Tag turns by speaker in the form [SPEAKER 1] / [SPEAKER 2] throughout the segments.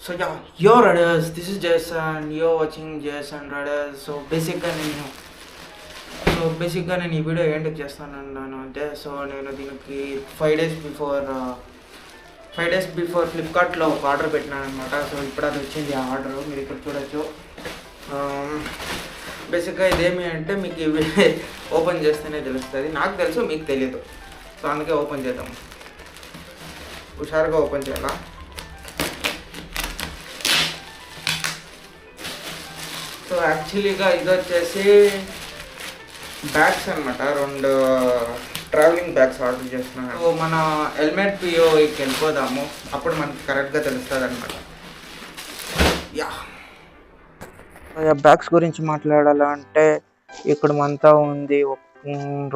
[SPEAKER 1] So yeah, your Raiders. This is Jason. You're watching Jason Raiders. So బేసిక్గా నేను ఈ video ఏంటి చేస్తానన్నాను అంటే, సో నేను దీనికి 5 డేస్ బిఫోర్ ఫ్లిప్కార్ట్లో ఒక ఆర్డర్ పెట్టినాను అనమాట. సో ఇప్పుడు అది వచ్చింది ఆ ఆర్డర్, మీరు ఇక్కడ చూడొచ్చు. బేసిక్గా ఇదేమి అంటే మీకు ఇవి ఓపెన్ చేస్తేనే తెలుస్తుంది. నాకు తెలుసు, మీకు తెలియదు. సో అందుకే ఓపెన్ చేద్దాం. హుషారుగా ఓపెన్ చేయాలా. సో యాక్చువల్లీగా ఇది వచ్చేసి బ్యాగ్స్ అనమాట. 2 ట్రావెలింగ్ బ్యాగ్స్ ఆర్డర్ చేస్తున్నాను. సో మన హెల్మెట్ పిఓకి వెళ్ళిపోదాము, అప్పుడు మనకి కరెక్ట్గా తెలుస్తుంది అనమాట. యా బ్యాగ్స్ గురించి మాట్లాడాలంటే ఇక్కడ మనతో ఉంది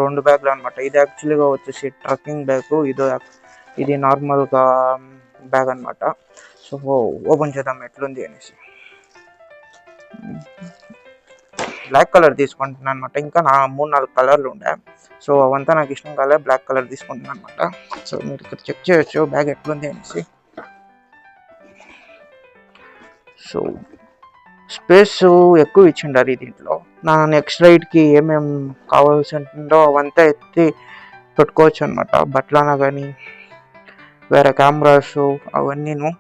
[SPEAKER 1] 2 బ్యాగ్లు అనమాట. ఇది యాక్చువల్గా వచ్చేసి ట్రక్కింగ్ బ్యాగ్, ఇది నార్మల్గా బ్యాగ్ అనమాట. సో ఓపెన్ చేద్దాం ఎట్లుంది అనేసి. బ్లాక్ కలర్ తీసుకుంటున్నాను అనమాట. ఇంకా 3-4 కలర్లు ఉండే, సో అవంతా నాకు ఇష్టం కాలే, బ్లాక్ కలర్ తీసుకుంటున్నాను అనమాట. సో మీరు ఇక్కడ చెక్ చేయొచ్చు బ్యాగ్ ఎట్లుంది అనేసి. సో స్పేస్ ఎక్కువ ఇచ్చిండారు దీంట్లో. నా నెక్స్ట్ రైడ్కి ఏమేమి కావాల్సి ఉంటుందో అవంతా ఎత్తి పెట్టుకోవచ్చు అనమాట. బట్టలన కానీ వేరే కెమెరాస్ అవన్నీను.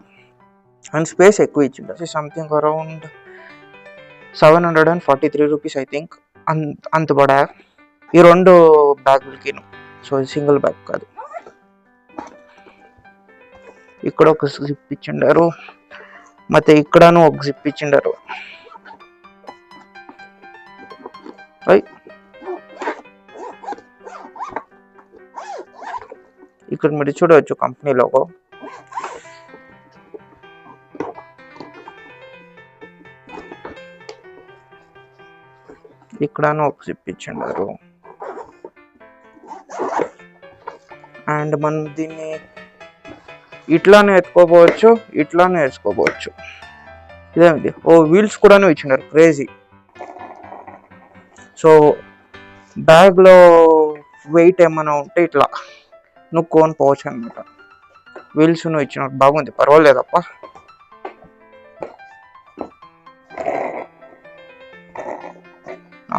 [SPEAKER 1] అండ్ స్పేస్ ఎక్కువ ఇచ్చిండారు. Something around 743 rupees I think. అంత పడా ఈ 2 బ్యాగులకిను. సో సింగిల్ బ్యాగ్ కాదు. ఇక్కడ ఒక జిప్ ఇచ్చిండారు, ಮತ್ತೆ ఇక్కడను ఒక జిప్ ఇచ్చిండారు. ఇక్కడ మీరు చూడవచ్చు కంపెనీ లోగో. ఇక్కడను ఒక జిప్ ఇచ్చిండారు. అండ్ మనం దీన్ని ఇట్లానే ఎత్తుకోపోవచ్చు, ఇట్లానే వేసుకోపోవచ్చు. ఇదేమిటి, వీల్స్ కూడాను ఇచ్చిండారు, క్రేజీ. సో బ్యాగ్లో వెయిట్ ఏమైనా ఉంటే ఇట్లా నుక్కొని పోవచ్చు అనమాట. వీల్స్ ఇచ్చినారు, బాగుంది, పర్వాలేదప్ప.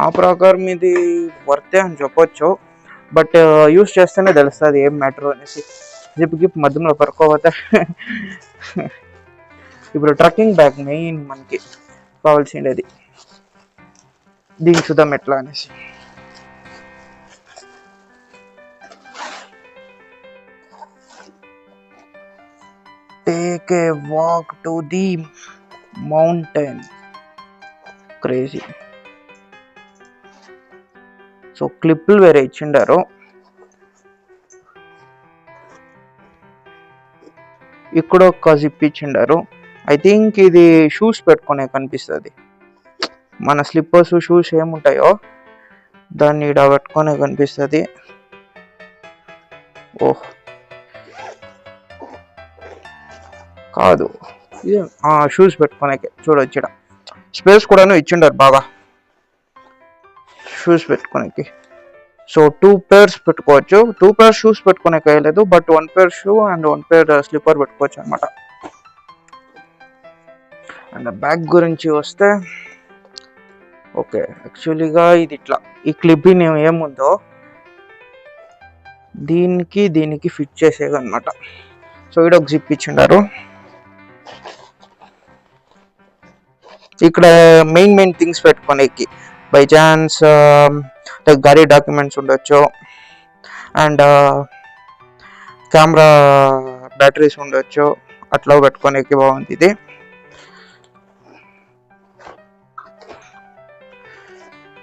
[SPEAKER 1] ఆ ప్రకారం ఇది వర్తే అని చెప్పొచ్చు, బట్ యూస్ చేస్తేనే తెలుస్తుంది ఏం మ్యాటర్ అనేసి. జిప్ గిప్ మధ్యలో పరుకోపోతే. ఇప్పుడు ట్రక్కింగ్ బ్యాగ్ మెయిన్ మనకి కావాల్సిండేది. దీనికి చూద్దాం ఎట్లా అనేసి. Take a walk to the mountain. Crazy. So క్లిప్లు వేరే ఇచ్చిండారు. ఇక్కడ ఒక జిప్ ఇచ్చిండారు. ఐ థింక్ ఇది షూస్ పెట్టుకునే కనిపిస్తుంది. మన స్లిప్పర్స్ షూస్ ఏముంటాయో దాన్ని ఇక్కడ పెట్టుకునే కనిపిస్తుంది. ఓహ్ కాదు, షూస్ పెట్టుకునేకే చూడొచ్చు. ఇక్కడ స్పేస్ కూడాను ఇచ్చిండారు బాగా షూస్ పెట్టుకునేకి. సో 2 pairs పెట్టుకోవచ్చు. 2 pairs షూస్ పెట్టుకునే వేయలేదు, but 1 pair shoe and 1 pair slipper పెట్టుకోవచ్చు అనమాట. అండ్ బ్యాగ్ గురించి వస్తే, ఓకే యాక్చువల్లీగా ఇది ఇట్లా ఈ క్లిప్ ఏముందో దీనికి ఫిట్ చేసేదన్నమాట. సో ఇక్కడ ఒక జిప్ ఇచ్చిండారు. ఇక్కడ మెయిన్ థింగ్స్ పెట్టుకోనేకి, బై ఛాన్స్ గాడి డాక్యుమెంట్స్ ఉండొచ్చు, అండ్ కెమెరా బ్యాటరీస్ ఉండొచ్చు, అట్లా పెట్టుకోనేకి బాగుంది ఇది.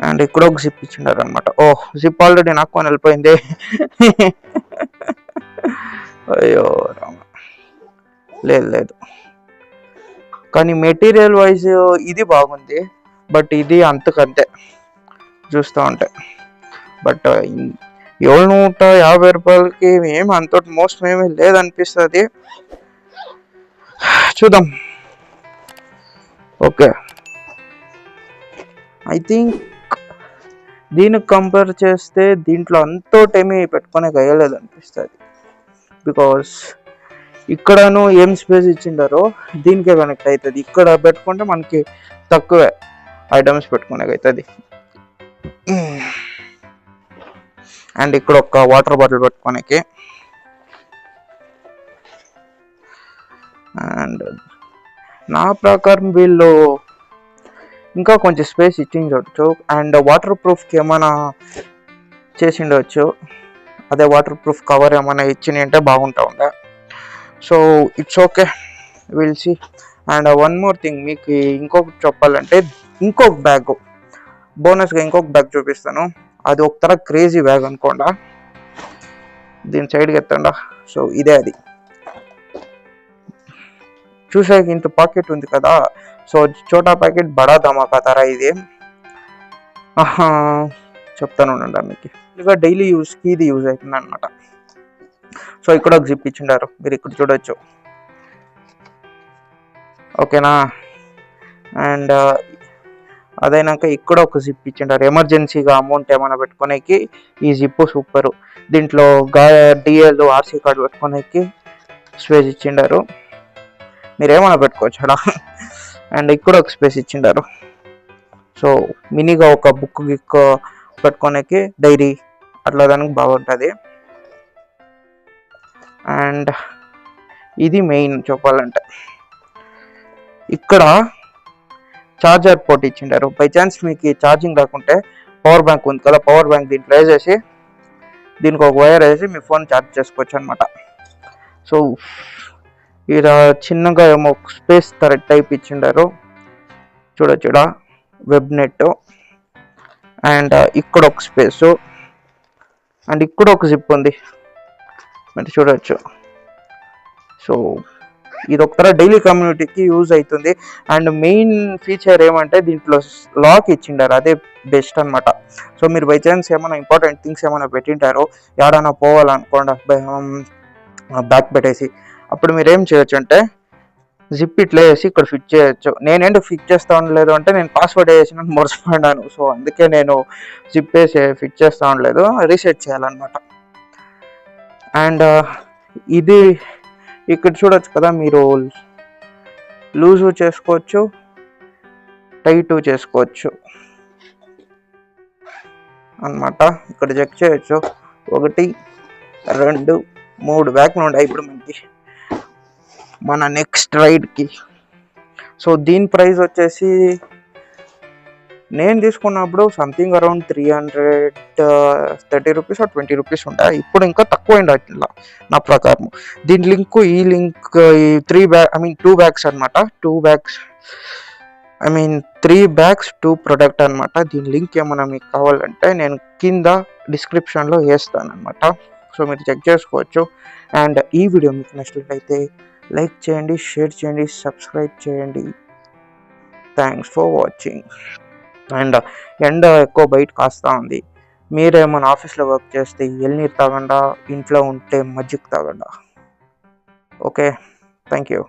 [SPEAKER 1] అండ్ ఇక్కడ ఒక జిప్ ఇచ్చిండారు అనమాట. జిప్ ఆల్రెడీ నాకు కొని వెళ్ళిపోయింది. అయ్యో రామ, లేదు. కానీ మెటీరియల్ వైజ్ ఇది బాగుంది, బట్ ఇది అంతకంతే చూస్తూ ఉంటే. బట్ 750 రూపాయలకి ఏమి అంత మోస్ట్ ఏమీ లేదనిపిస్తుంది. చూద్దాం. ఓకే, ఐ థింక్ దీనికి కంపేర్ చేస్తే దీంట్లో అంతోటేమీ పెట్టుకునే గయలేదు అనిపిస్తుంది. బికాస్ ఇక్కడను ఏం స్పేస్ ఇచ్చిండారో దీనికే కనెక్ట్ అవుతుంది. ఇక్కడ పెట్టుకుంటే మనకి తక్కువే ఐటమ్స్ పెట్టుకునేకి అవుతుంది. అండ్ ఇక్కడ ఒక వాటర్ బాటిల్ పెట్టుకోనికి, అండ్ నా ప్రకారం వీళ్ళు ఇంకా కొంచెం స్పేస్ ఇచ్చిండవచ్చు. అండ్ వాటర్ ప్రూఫ్కి ఏమైనా చేసిండవచ్చు, అదే వాటర్ ప్రూఫ్ కవర్ ఏమైనా ఇచ్చింది అంటే బాగుంటా ఉండే. So it's okay, will see. And one more thing, మీకు ఇంకొకటి చెప్పాలంటే ఇంకొక బ్యాగ్ బోనస్గా ఇంకొక బ్యాగ్ చూపిస్తాను. అది ఒక క్రేజీ బ్యాగ్ అనుకోండా, దీని సైడ్కి ఎత్తండా. సో ఇదే అది, చూసాక ఇంత పాకెట్ ఉంది కదా. సో చోటా ప్యాకెట్ బడా ధమాకా తరా ఇది. చెప్తాను ఉండండి మీకు. ఇక డైలీ యూస్కి ఇది యూజ్ అవుతుంది అనమాట. సో ఇక్కడ ఒక జిప్ ఇచ్చిండారు, మీరు ఇక్కడ చూడొచ్చు. ఓకేనా. అండ్ అదైనాక ఇక్కడ ఒక జిప్ ఇచ్చిండారు, ఎమర్జెన్సీగా అమౌంట్ ఏమైనా పెట్టుకోనేకి ఈ జిప్ సూపరు. దీంట్లో డిఎల్ ఆర్సీ కార్డు పెట్టుకోనేకి స్పేస్ ఇచ్చిండారు, మీరు ఏమైనా పెట్టుకోవచ్చు అక్కడ. అండ్ ఇక్కడ ఒక స్పేస్ ఇచ్చిండారు. సో మినీగా ఒక బుక్ గిక్ పెట్టుకోనేకి, డైరీ అట్లా దానికి బాగుంటుంది. అండ్ ఇది మెయిన్ చెప్పాలంటే, ఇక్కడ చార్జర్ పోర్ట్ ఇచ్చిండారు. బై ఛాన్స్ మీకు ఛార్జింగ్ రాకుంటే పవర్ బ్యాంక్ ఉంది కదా, పవర్ బ్యాంక్ దీంట్లో వేసేసి దీనికి ఒక వైర్ వేసి మీ ఫోన్ ఛార్జ్ చేసుకోవచ్చు అనమాట. సో ఇలా చిన్నగా ఏమో స్పేస్ టైప్ ఇచ్చిండారు చూడొచ్చు, వెబ్ నెట్. అండ్ ఇక్కడ ఒక స్పేసు, అండ్ ఇక్కడ ఒక జిప్ ఉంది మీరు చూడొచ్చు. సో ఇది ఒక డైలీ కమ్యూనిటీకి యూజ్ అవుతుంది. అండ్ మెయిన్ ఫీచర్ ఏమంటే దీంట్లో లాక్ ఇచ్చిండారు, అదే బెస్ట్ అనమాట. సో మీరు బై ఛాన్స్ ఏమైనా ఇంపార్టెంట్ థింగ్స్ ఏమైనా పెట్టింటారో, ఏడైనా పోవాలనుకోండి బ్యాక్ పెట్టేసి, అప్పుడు మీరు ఏం చేయొచ్చు అంటే జిప్ ఇట్లా వేసి ఇక్కడ ఫిట్ చేయొచ్చు. నేనేంటి ఫిట్ చేస్తా ఉండలేదు అంటే, నేను పాస్వర్డ్ వేసిన మర్చిపోయినాను. సో అందుకే నేను జిప్ వేసి ఫిట్ చేస్తా ఉండలేదు, రీసెట్ చేయాలన్నమాట. అండ్ ఇది ఇక్కడ చూడొచ్చు కదా, మీరు లూజు చేసుకోవచ్చు, టైటు చేసుకోవచ్చు అన్నమాట. ఇక్కడ చెక్ చేయొచ్చు, 1 2 3 బ్యాగ్లు ఉన్నాయి ఇప్పుడు మనకి మన నెక్స్ట్ రైడ్కి. సో దీని ప్రైస్ వచ్చేసి నేను తీసుకున్నప్పుడు something around 330 rupees or 20 rupees ఉంటాయి. ఇప్పుడు ఇంకా తక్కువ అయింది అట్లా నా ప్రకారం. దీని లింక్ ఈ 2 బ్యాగ్స్ అనమాట, 2 బ్యాగ్స్ 3 బ్యాగ్స్ 2 ప్రొడక్ట్ అనమాట. దీని లింక్ ఏమైనా మీకు కావాలంటే నేను కింద డిస్క్రిప్షన్లో వేస్తాను అనమాట. సో మీరు చెక్ చేసుకోవచ్చు. అండ్ ఈ వీడియో మీకు నచ్చినట్లయితే లైక్ చేయండి, షేర్ చేయండి, సబ్స్క్రైబ్ చేయండి. Thanks for watching. అండ్ ఎండ ఎక్కువ బయట కాస్తా ఉంది, మీరేమైనా ఆఫీస్లో వర్క్ చేస్తే ఎల్నీరు తాగండా, ఇంట్లో ఉంటే మజ్జిగ తాగండా. Okay, thank you.